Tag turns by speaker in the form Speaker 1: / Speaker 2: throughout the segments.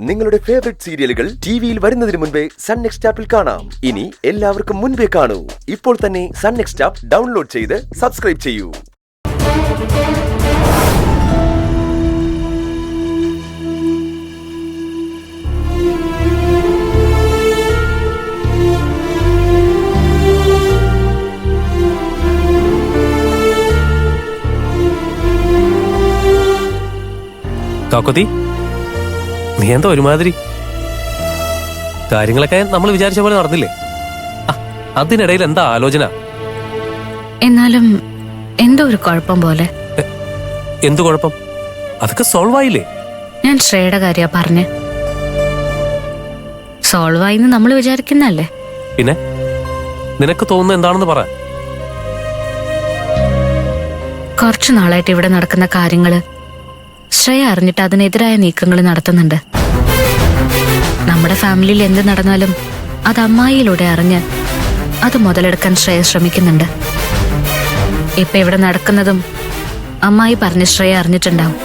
Speaker 1: നിങ്ങളുടെ ഫേവറേറ്റ് സീരിയലുകൾ ടിവിയിൽ വരുന്നതിന് മുൻപേ സൺ നെക്സ്റ്റ് ആപ്പിൽ കാണാം. ഇനി എല്ലാവർക്കും മുൻപേ കാണൂ. ഇപ്പോൾ തന്നെ സൺ നെക്സ്റ്റ് ആപ്പ് ഡൗൺലോഡ് ചെയ്ത് സബ്സ്ക്രൈബ് ചെയ്യൂ.
Speaker 2: കാക്കോത്തി, നീ എന്താ ഒരുമാതിരി? കാര്യങ്ങളൊക്കെ നമ്മൾ വിചാരിച്ച പോലെ നടന്നില്ലേ? അതിനിടയിൽ എന്താ ആലോചന?
Speaker 3: എന്നാലും എന്തോ ഒരു കുഴപ്പം പോലെ.
Speaker 2: എന്തു കുഴപ്പം? അതൊക്കെ സോൾവ് ആയില്ലേ?
Speaker 3: ഞാൻ ശ്രേയുടെ കാര്യ പറഞ്ഞ്. സോൾവ് ആയിന്ന് നമ്മൾ വിചാരിക്കുന്നല്ലേ?
Speaker 2: പിന്നെ നിനക്ക് തോന്നുന്നത് എന്താണെന്ന് പറ.
Speaker 3: കുറച്ചു നാളായിട്ട് ഇവിടെ നടക്കുന്ന കാര്യങ്ങള് ശ്രേയ അറിഞ്ഞിട്ട് അതിനെതിരായ നീക്കങ്ങൾ നടത്തുന്നുണ്ട്. നമ്മുടെ ഫാമിലിയിൽ എന്ത് നടന്നാലും അത് അമ്മായിയിലൂടെ അറിഞ്ഞ് അത് മുതലെടുക്കാൻ ശ്രേയ ശ്രമിക്കുന്നുണ്ട്. ഇപ്പൊ ഇവിടെ നടക്കുന്നതും അമ്മായി പറഞ്ഞ് ശ്രേയ അറിഞ്ഞിട്ടുണ്ടാവും.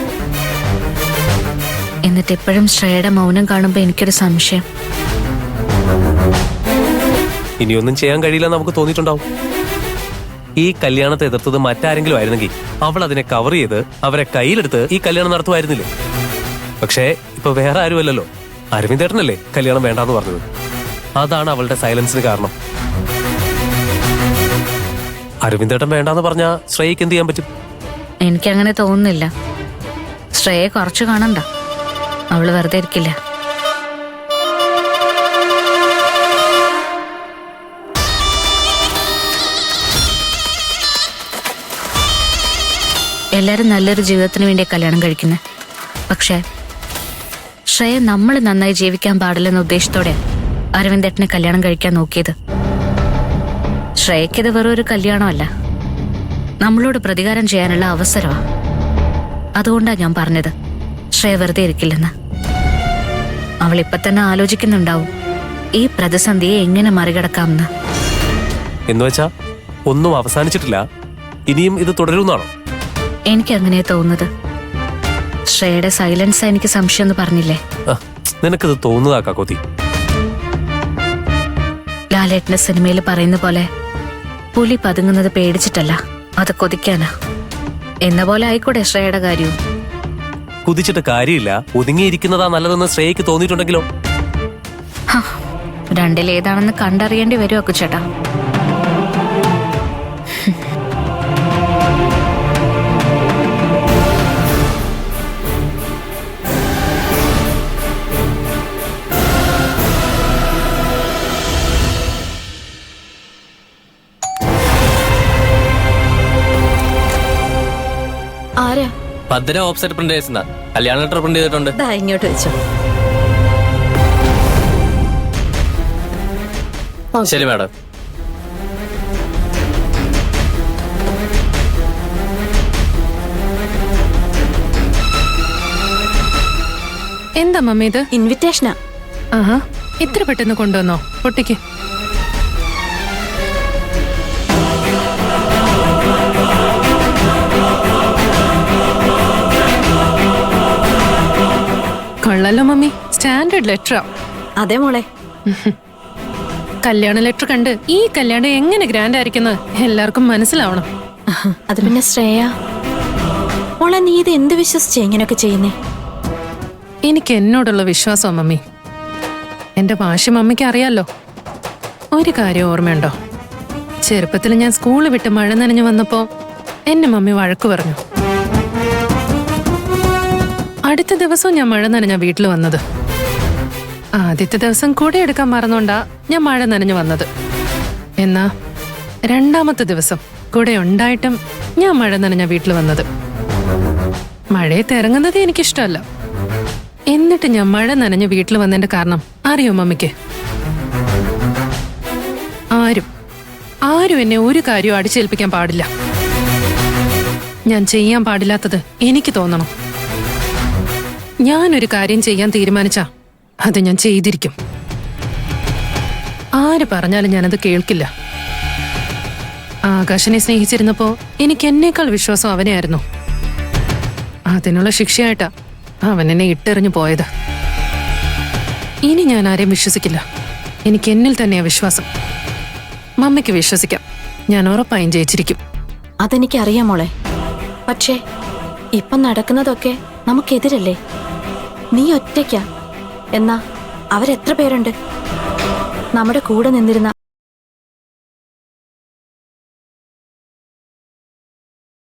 Speaker 3: എന്നിട്ട് ഇപ്പോഴും ശ്രേയയുടെ മൗനം കാണുമ്പോ എനിക്കൊരു സംശയം.
Speaker 2: ഇനിയൊന്നും ചെയ്യാൻ കഴിയില്ലെന്ന് നമുക്ക് തോന്നിയിട്ടുണ്ടാവും. ഈ കല്യാണത്തെ എതിർത്തത് മറ്റാരെങ്കിലും ആയിരുന്നെങ്കിൽ അവൾ അതിനെ കവർ ചെയ്ത് അവരെ കയ്യിലെടുത്ത് ഈ കല്യാണം നടത്തുമായിരുന്നില്ലേ? പക്ഷേ ഇപ്പൊ വേറെ ആരുമല്ലല്ലോ, അരവിന്ദേട്ടനല്ലേ കല്യാണം വേണ്ടാന്ന് പറഞ്ഞത്. അതാണ് അവളുടെ സൈലൻസിന് കാരണം. അരവിന്ദേട്ടൻ വേണ്ടാന്ന് പറഞ്ഞാ ശ്രേയക്ക് എന്ത് ചെയ്യാൻ പറ്റും?
Speaker 3: എനിക്കങ്ങനെ തോന്നുന്നില്ല. ശ്രേയെ കുറച്ചു കാണണ്ട, അവള് വെറുതെ ഇരിക്കില്ല. എല്ലാരും നല്ലൊരു ജീവിതത്തിന് വേണ്ടി കല്യാണം കഴിക്കുന്നത്. പക്ഷെ ശ്രേയ നമ്മൾ നന്നായി ജീവിക്കാൻ പാടില്ലെന്ന ഉദ്ദേശത്തോടെ അരവിന്ദേട്ടനെ കല്യാണം കഴിക്കാൻ നോക്കിയത്. ശ്രേയക്കിത് വെറൊരു കല്യാണമല്ല, നമ്മളോട് പ്രതികാരം ചെയ്യാനുള്ള അവസരമാണ്. അതുകൊണ്ടാണ് ഞാൻ പറഞ്ഞത് ശ്രേയ വെറുതെ ഇരിക്കില്ലെന്ന്. അവൾ ഇപ്പൊ തന്നെ ആലോചിക്കുന്നുണ്ടാവും ഈ പ്രതിസന്ധിയെ എങ്ങനെ മറികടക്കാമെന്ന്.
Speaker 2: എന്നുവെച്ചാ ഒന്നും അവസാനിച്ചിട്ടില്ല, ഇനിയും ഇത് തുടരുന്നാണോ?
Speaker 3: എനിക്കങ്ങനെ തോന്നുന്നത്. ശ്രേയുടെ സൈലൻസ് എനിക്ക് സംശയം എന്ന് പറഞ്ഞില്ലേ?
Speaker 2: നിനക്കത് തോന്നുന്നതാ കാക്കോത്തി.
Speaker 3: ലാലേട്ടന്റെ സിനിമയിൽ പറയുന്ന പോലെ പുലി പതുങ്ങുന്നത് പേടിച്ചിട്ടല്ല, അത് കൊതിക്കാനാ. എന്ന പോലെ ആയിക്കോട്ടെ ശ്രേയുടെ കാര്യവും.
Speaker 2: കുതിച്ചിട്ട് കാര്യമില്ല, ഒതുങ്ങിയിരിക്കുന്നതാ നല്ലതെന്ന് ശ്രേയക്ക് തോന്നിയിട്ടുണ്ടെങ്കിലോ?
Speaker 3: രണ്ടിലേതാണെന്ന് കണ്ടറിയേണ്ടി വരുമോ അക്കുച്ചേട്ടാ?
Speaker 4: ഭദ്ര ഓഫ്സെറ്റ് പ്രിന്റേഴ്സ് കല്യാണ ലെറ്റർ പ്രിന്റ് ചെയ്തിട്ടുണ്ട്.
Speaker 5: ഇങ്ങോട്ട് വെച്ചോ.
Speaker 4: ശരി മാഡം.
Speaker 6: എന്താ മമ്മി ഇത്?
Speaker 5: ഇൻവിറ്റേഷനാ.
Speaker 6: ആഹാ, ഇത്ര പെട്ടെന്ന് കൊണ്ടുവന്നോ? പൊട്ടിക്ക്. കൊള്ളല്ലോ മമ്മി, സ്റ്റാൻഡേർഡ് ലെറ്ററാ.
Speaker 5: അതെ മോളെ.
Speaker 6: കല്യാണ ലെറ്റർ കണ്ട് ഈ കല്യാണം എങ്ങനെ ഗ്രാൻഡ് ആയിരിക്കുന്നത് എല്ലാവർക്കും മനസ്സിലാവണം.
Speaker 5: അത് പിന്നെ ശ്രേയ മോളെ, നീ ഇത് എന്ത് വിശ്വസിച്ച് ഇങ്ങനെയൊക്കെ ചെയ്യുന്നേ?
Speaker 6: എനിക്ക് എന്നോടുള്ള വിശ്വാസം മമ്മി. എന്റെ ഭാഷ മമ്മിക്ക് അറിയാലോ. ഒരു കാര്യം ഓർമ്മയുണ്ടോ? ചെറുപ്പത്തിൽ ഞാൻ സ്കൂള് വിട്ട് മഴ നനഞ്ഞു വന്നപ്പോ എന്നെ മമ്മി വഴക്കു പറഞ്ഞു. അടുത്ത ദിവസവും ഞാൻ മഴ നനഞ്ഞ വീട്ടിൽ വന്നത്. ആദ്യത്തെ ദിവസം കൂടെ എടുക്കാൻ മറന്നോണ്ടാ ഞാൻ മഴ നനഞ്ഞു വന്നത്. എന്നാ രണ്ടാമത്തെ ദിവസം കൂടെ ഉണ്ടായിട്ടും ഞാൻ മഴ നനഞ്ഞ വീട്ടിൽ വന്നത്. മഴയത്ത് ഇറങ്ങുന്നത് എനിക്കിഷ്ടമല്ല. എന്നിട്ട് ഞാൻ മഴ നനഞ്ഞ് വീട്ടിൽ വന്നതിന്റെ കാരണം അറിയോ മമ്മിക്ക്? ആരും എന്നെ ഒരു കാര്യവും അടിച്ചേൽപ്പിക്കാൻ പാടില്ല. ഞാൻ ചെയ്യാൻ പാടില്ലാത്തത് എനിക്ക് തോന്നണം. ഞാനൊരു കാര്യം ചെയ്യാൻ തീരുമാനിച്ചാ അത് ഞാൻ ചെയ്തിരിക്കും. ആര് പറഞ്ഞാലും ഞാനത് കേൾക്കില്ല. ആകാശനെ സ്നേഹിച്ചിരുന്നപ്പോ എനിക്ക് എന്നേക്കാൾ വിശ്വാസം അവനെയായിരുന്നു. അതിനുള്ള ശിക്ഷയായിട്ടാ അവൻ എന്നെ ഇട്ടെറിഞ്ഞു പോയത്. ഇനി ഞാൻ ആരെയും വിശ്വസിക്കില്ല. എനിക്ക് എന്നിൽ തന്നെയാ വിശ്വാസം. മമ്മിക്ക് വിശ്വസിക്കാം. ഞാൻ ഉറപ്പായും ജയിച്ചിരിക്കും.
Speaker 5: അതെനിക്കറിയാം മോളെ. പക്ഷേ ഇപ്പം നടക്കുന്നതൊക്കെ നമുക്കെതിരല്ലേ? നീ ഒറ്റയ്ക്കാ. എന്നാ അവരെത്ര പേരുണ്ട്? നമ്മുടെ കൂടെ നിന്നിരുന്ന